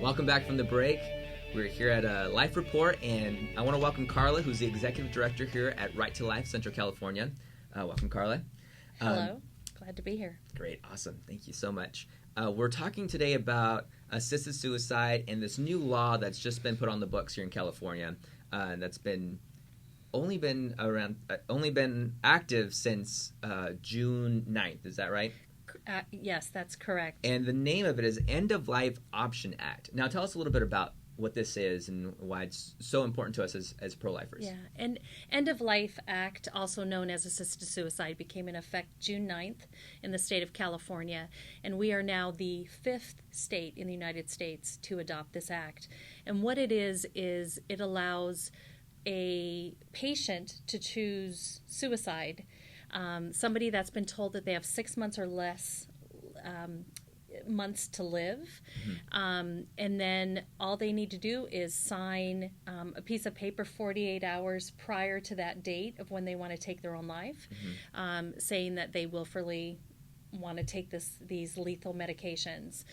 Welcome back from the break. We're here at a Life Report, and I want to welcome Carla, who's the Executive Director here at Right to Life, Central California. Welcome, Carla. Hello. Glad to be here. Great. Awesome. Thank you so much. We're talking today about assisted suicide and this new law that's just been put on the books here in California. That's only been active since June 9th. Is that right? Yes, that's correct. And the name of it is End of Life Option Act. Now, tell us a little bit about what this is and why it's so important to us as pro-lifers. Yeah, and End of Life Act, also known as assisted suicide, became in effect June 9th in the state of California, and we are now the 5th state in the United States to adopt this act. And what it is it allows a patient to choose suicide, somebody that's been told that they have 6 months or less months to live, and then all they need to do is sign a piece of paper 48 hours prior to that date of when they want to take their own life, saying that they willfully want to take these lethal medications.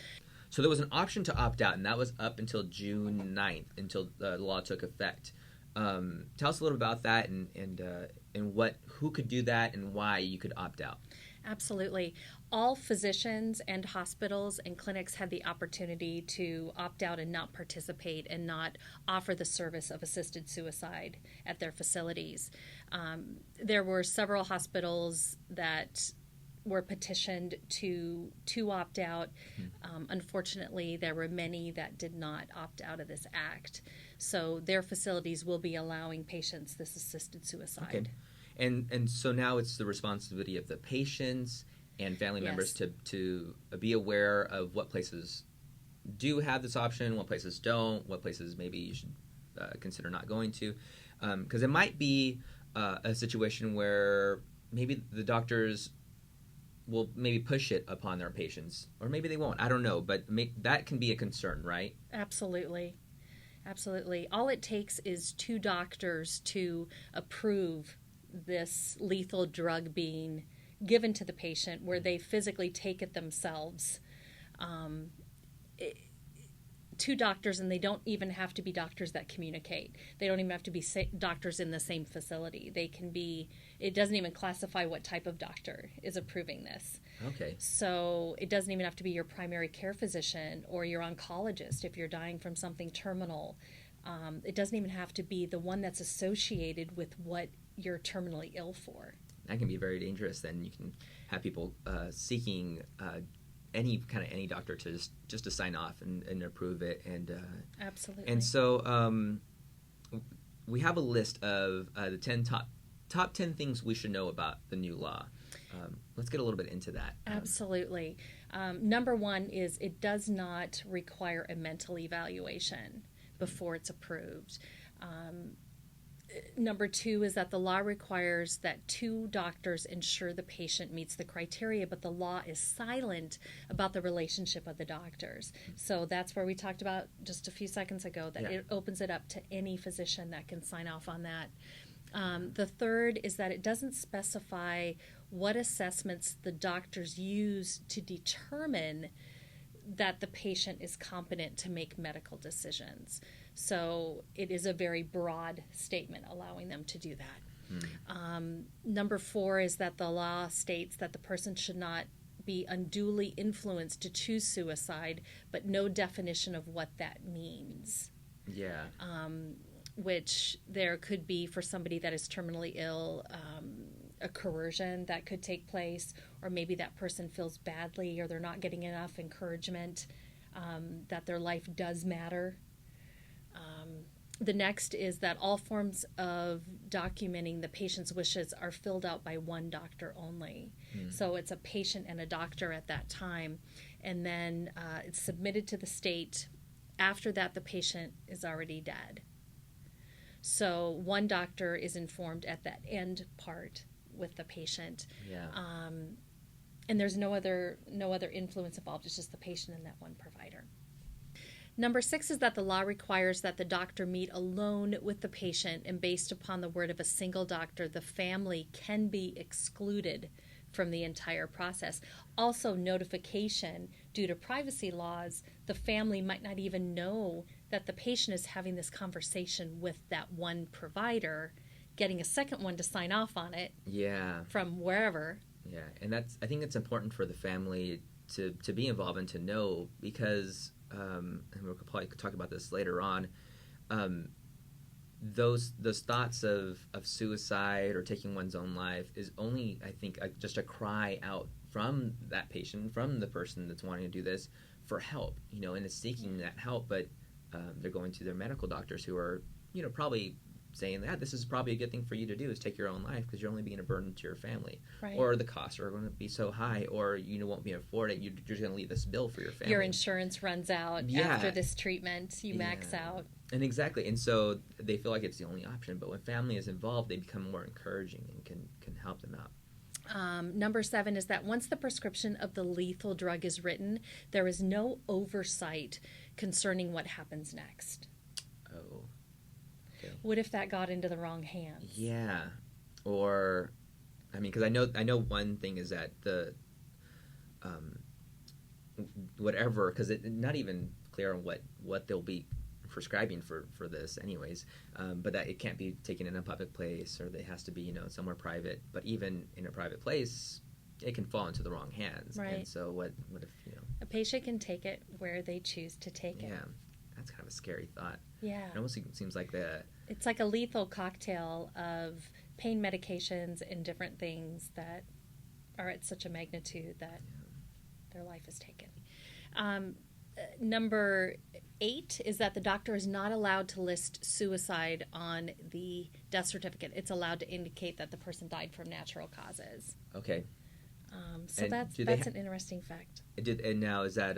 So there was an option to opt out, and that was up until June 9th, until the law took effect. Tell us a little about that and who could do that and why you could opt out. Absolutely. All physicians and hospitals and clinics had the opportunity to opt out and not participate and not offer the service of assisted suicide at their facilities. There were several hospitals that were petitioned to opt out. Unfortunately, there were many that did not opt out of this act. So their facilities will be allowing patients this assisted suicide. Okay. And so now it's the responsibility of the patients and family members to be aware of what places do have this option, what places don't, what places maybe you should consider not going to. Because it might be a situation where maybe the doctors will maybe push it upon their patients, or maybe they won't. I don't know, but that can be a concern, right? Absolutely. Absolutely. All it takes is 2 doctors to approve this lethal drug being given to the patient where they physically take it themselves. 2 doctors, and they don't even have to be doctors that communicate. They don't even have to be doctors in the same facility. They can be, it doesn't even classify what type of doctor is approving this. Okay. So it doesn't even have to be your primary care physician or your oncologist if you're dying from something terminal. It doesn't even have to be the one that's associated with what you're terminally ill for. That can be very dangerous. Then you can have people seeking any doctor to just to sign off and approve it. And absolutely. And so we have a list of the 10 top 10 things we should know about the new law. Let's get a little bit into that. Absolutely. Number 1 is it does not require a mental evaluation before it's approved. Number 2 is that the law requires that 2 doctors ensure the patient meets the criteria, but the law is silent about the relationship of the doctors. So that's where we talked about just a few seconds ago, that it opens it up to any physician that can sign off on that. The third is that it doesn't specify what assessments the doctors use to determine that the patient is competent to make medical decisions. So it is a very broad statement allowing them to do that. Number 4 is that the law states that the person should not be unduly influenced to choose suicide, but no definition of what that means. Yeah. Which there could be for somebody that is terminally ill, a coercion that could take place, or maybe that person feels badly or they're not getting enough encouragement that their life does matter. The next is that all forms of documenting the patient's wishes are filled out by 1 doctor only. So it's a patient and a doctor at that time, and then it's submitted to the state. After that, the patient is already dead. So 1 doctor is informed at that end part with the patient. Yeah. And there's no other influence involved. It's just the patient and that 1 provider. Number 6 is that the law requires that the doctor meet alone with the patient, and based upon the word of a single doctor, the family can be excluded from the entire process. Also, notification due to privacy laws, the family might not even know that the patient is having this conversation with that one provider, getting a second one to sign off on it. Yeah. From wherever. Yeah, and I think it's important for the family to be involved and to know, because, and we'll probably talk about this later on, those thoughts of suicide or taking one's own life is only, I think, just a cry out from that patient, from the person that's wanting to do this, for help, and is seeking that help, but they're going to their medical doctors who are, probably saying that this is probably a good thing for you to do, is take your own life, because you're only being a burden to your family. Right. Or the costs are going to be so high, or you won't be able to afford it. You're just going to leave this bill for your family. Your insurance runs out after this treatment. You max out. And exactly. And so they feel like it's the only option. But when family is involved, they become more encouraging and can help them out. Number 7 is that once the prescription of the lethal drug is written, there is no oversight concerning what happens next. Oh. What if that got into the wrong hands? Yeah. Or, because I know one thing is that the, whatever, because it's not even clear on what they'll be prescribing for this anyways, but that it can't be taken in a public place, or it has to be, somewhere private. But even in a private place, it can fall into the wrong hands. Right. And so what if, A patient can take it where they choose to take it. Yeah. That's kind of a scary thought. Yeah. It almost seems like it's like a lethal cocktail of pain medications and different things that are at such a magnitude that their life is taken. Number 8 is that the doctor is not allowed to list suicide on the death certificate. It's allowed to indicate that the person died from natural causes. Okay. So and that's an interesting fact. And now is that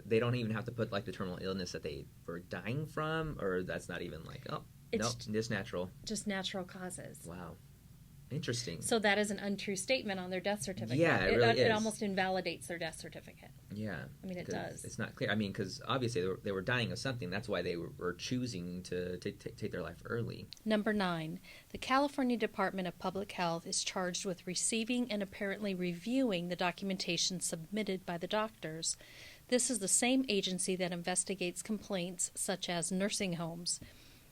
they don't even have to put like the terminal illness that they were dying from, or that's not even like, just natural. Just natural causes. Wow. Interesting. So that is an untrue statement on their death certificate. Yeah, it really is. It almost invalidates their death certificate. Yeah. It does. It's not clear. Because obviously they were dying of something. That's why they were choosing to take their life early. Number 9, the California Department of Public Health is charged with receiving and apparently reviewing the documentation submitted by the doctors. This is the same agency that investigates complaints such as nursing homes.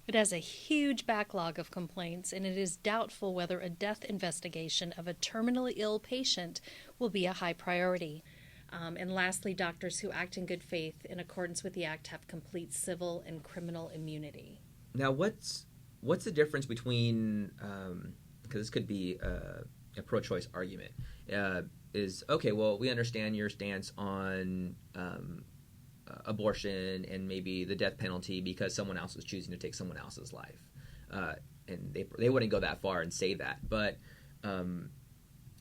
It has a huge backlog of complaints, and it is doubtful whether a death investigation of a terminally ill patient will be a high priority. And lastly, doctors who act in good faith in accordance with the Act have complete civil and criminal immunity. Now, what's the difference between, because this could be a pro-choice argument, is, okay, well, we understand your stance on abortion and maybe the death penalty because someone else is choosing to take someone else's life. And they wouldn't go that far and say that. But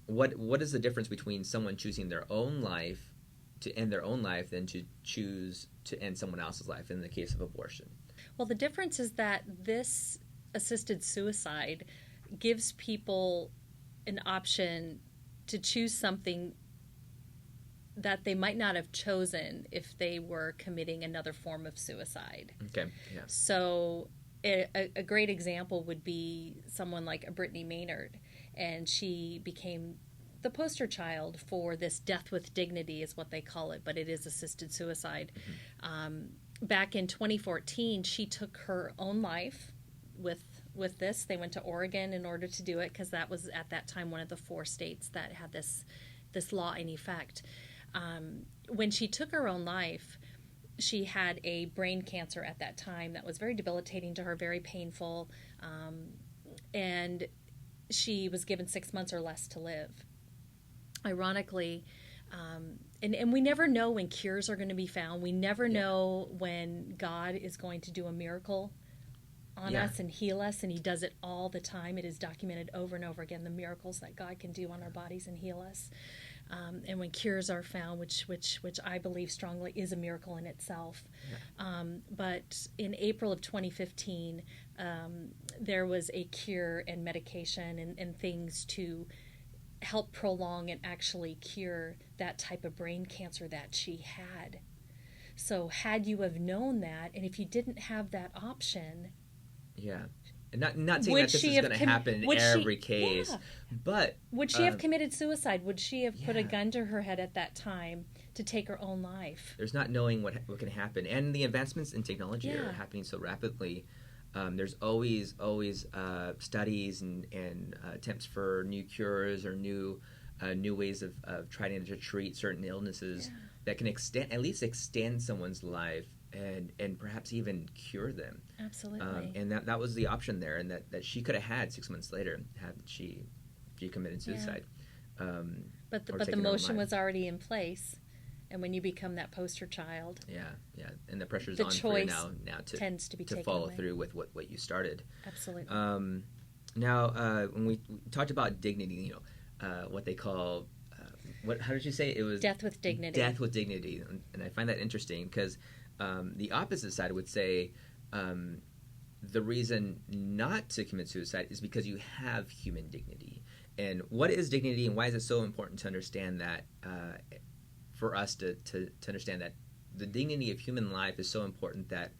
what is the difference between someone choosing their own life to end their own life than to choose to end someone else's life in the case of abortion? Well, the difference is that this assisted suicide gives people an option to choose something that they might not have chosen if they were committing another form of suicide. Okay, yeah. So a great example would be someone like a Brittany Maynard, and she became the poster child for this death with dignity is what they call it, but it is assisted suicide. Mm-hmm. Back in 2014, she took her own life with this. They went to Oregon in order to do it because that was at that time one of the 4 states that had this law in effect. When she took her own life, she had a brain cancer at that time that was very debilitating to her, very painful, and she was given 6 months or less to live. Ironically, and we never know when cures are going to be found. We never know when God is going to do a miracle on us and heal us, and he does it all the time. It is documented over and over again, the miracles that God can do on our bodies and heal us. And when cures are found, which I believe strongly is a miracle in itself. Yeah. But in April of 2015, there was a cure and medication and things to help prolong and actually cure that type of brain cancer that she had. So had you have known that, and if you didn't have that option, Not saying Would that this she is have going to happen in would she- every case, yeah. but Would she have committed suicide? Would she have put a yeah. gun to her head at that time to take her own life? there's not knowing what can happen, and the advancements in technology are Yeah. happening so rapidly. There's always studies and attempts for new cures or new ways of trying to treat certain illnesses Yeah. that can at least extend someone's life and perhaps even cure them. Absolutely. And that was the option there, and that she could have had 6 months later had she committed suicide. But or the taken her own motion life. was already in place, and when you become that poster child, Yeah, and the pressure's the on for you choice now tends to be to taken follow away. through with what you started. Absolutely. Now, when we talked about dignity, what they call how did you say it was? Death with dignity. Death with dignity, and I find that interesting because the opposite side would say the reason not to commit suicide is because you have human dignity. And what is dignity, and why is it so important to understand that? For us to understand that the dignity of human life is so important that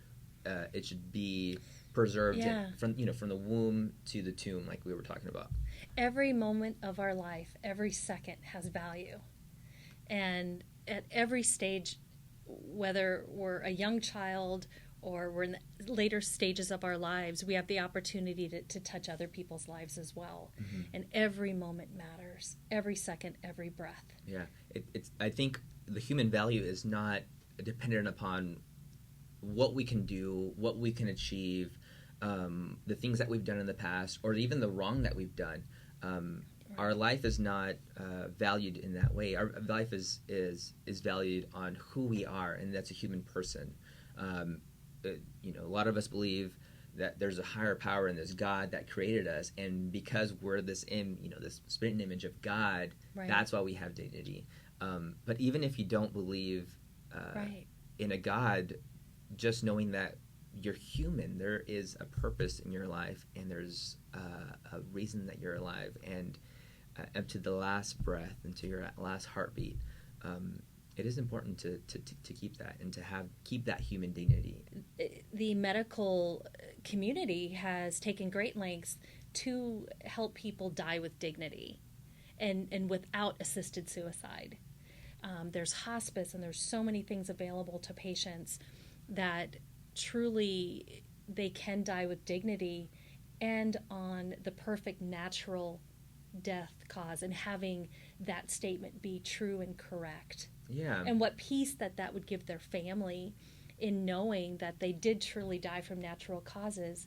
it should be preserved from the womb to the tomb, like we were talking about. Every moment of our life, every second has value, and at every stage, whether we're a young child or we're in the later stages of our lives, we have the opportunity to touch other people's lives as well. Mm-hmm. And every moment matters, every second, every breath. Yeah, I think the human value is not dependent upon what we can do, what we can achieve, the things that we've done in the past, or even the wrong that we've done. Our life is not valued in that way. Our life is valued on who we are, and that's a human person. A lot of us believe that there's a higher power in this God that created us, and because we're this spitting image of God, that's why we have dignity. But even if you don't believe in a God, just knowing that you're human, there is a purpose in your life, and there's a reason that you're alive, and up to the last breath, into your last heartbeat, it is important to keep that and to keep that human dignity. The medical community has taken great lengths to help people die with dignity and without assisted suicide. There's hospice, and there's so many things available to patients that truly they can die with dignity and on the perfect natural death cause, and having that statement be true and correct. Yeah. And what peace that would give their family in knowing that they did truly die from natural causes.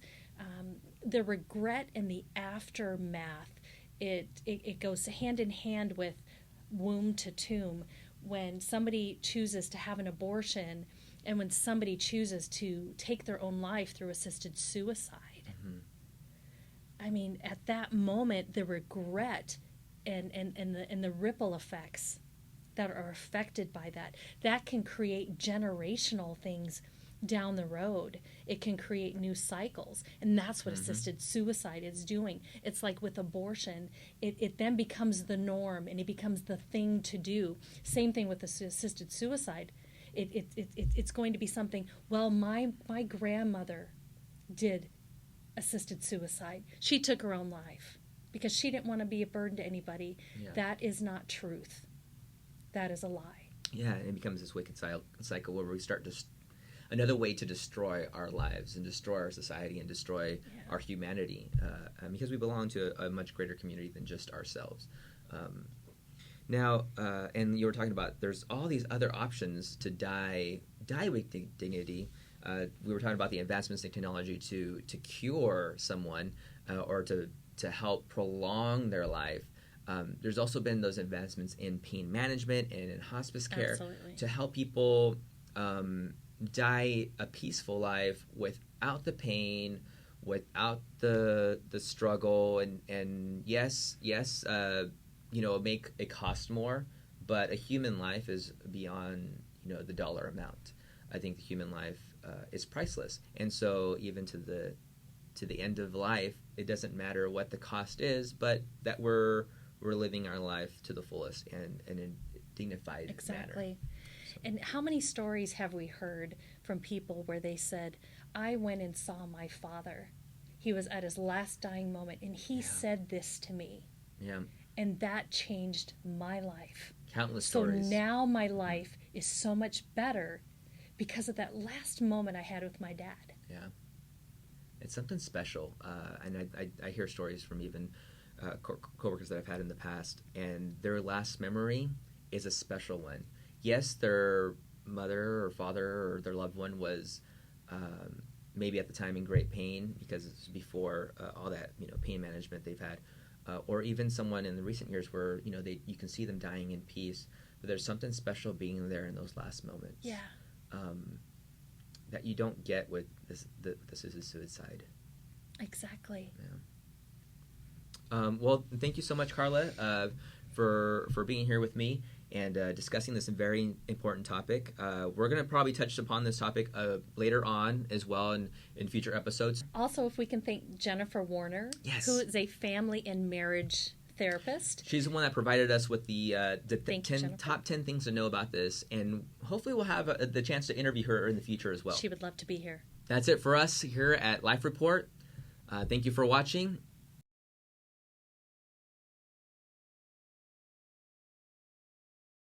The regret and the aftermath, it goes hand in hand with womb to tomb. When somebody chooses to have an abortion, and when somebody chooses to take their own life through assisted suicide. Mm-hmm. I mean, at that moment, the regret and the ripple effects that are affected by that can create generational things down the road. It can create new cycles, and that's what assisted suicide is doing. It's like with abortion, it then becomes the norm, and it becomes the thing to do. Same thing with assisted suicide. It's going to be something, well, my grandmother did assisted suicide. She took her own life because she didn't want to be a burden to anybody. Yeah. That is not truth. That is a lie. Yeah, and it becomes this wicked cycle where we start another way to destroy our lives and destroy our society and destroy our humanity, because we belong to a much greater community than just ourselves. Now, and you were talking about there's all these other options to die with dignity. We were talking about the advancements in technology to cure someone or to help prolong their life. There's also been those advancements in pain management and in hospice care. Absolutely. To help people die a peaceful life without the pain, without the struggle, and yes, make it cost more, but a human life is beyond the dollar amount. I think the human life is priceless, and so even to the end of life, it doesn't matter what the cost is, but that we're living our life to the fullest and in a dignified Exactly. manner. So. And how many stories have we heard from people where they said, I went and saw my father. He was at his last dying moment, and he said this to me. Yeah. And that changed my life. Countless stories. So now my life is so much better because of that last moment I had with my dad. Yeah. It's something special. And I hear stories from even coworkers that I've had in the past, and their last memory is a special one. Yes, their mother or father or their loved one was maybe at the time in great pain because it's before all that pain management they've had, or even someone in the recent years where you can see them dying in peace. But there's something special being there in those last moments. Yeah. That you don't get with this is suicide. Exactly. Yeah. Well, thank you so much, Carla, for being here with me and discussing this very important topic. We're going to probably touch upon this topic later on as well in future episodes. Also, if we can thank Jennifer Warner, yes, who is a family and marriage therapist. She's the one that provided us with the top 10 things to know about this, and hopefully we'll have the chance to interview her in the future as well. She would love to be here. That's it for us here at Life Report. Thank you for watching,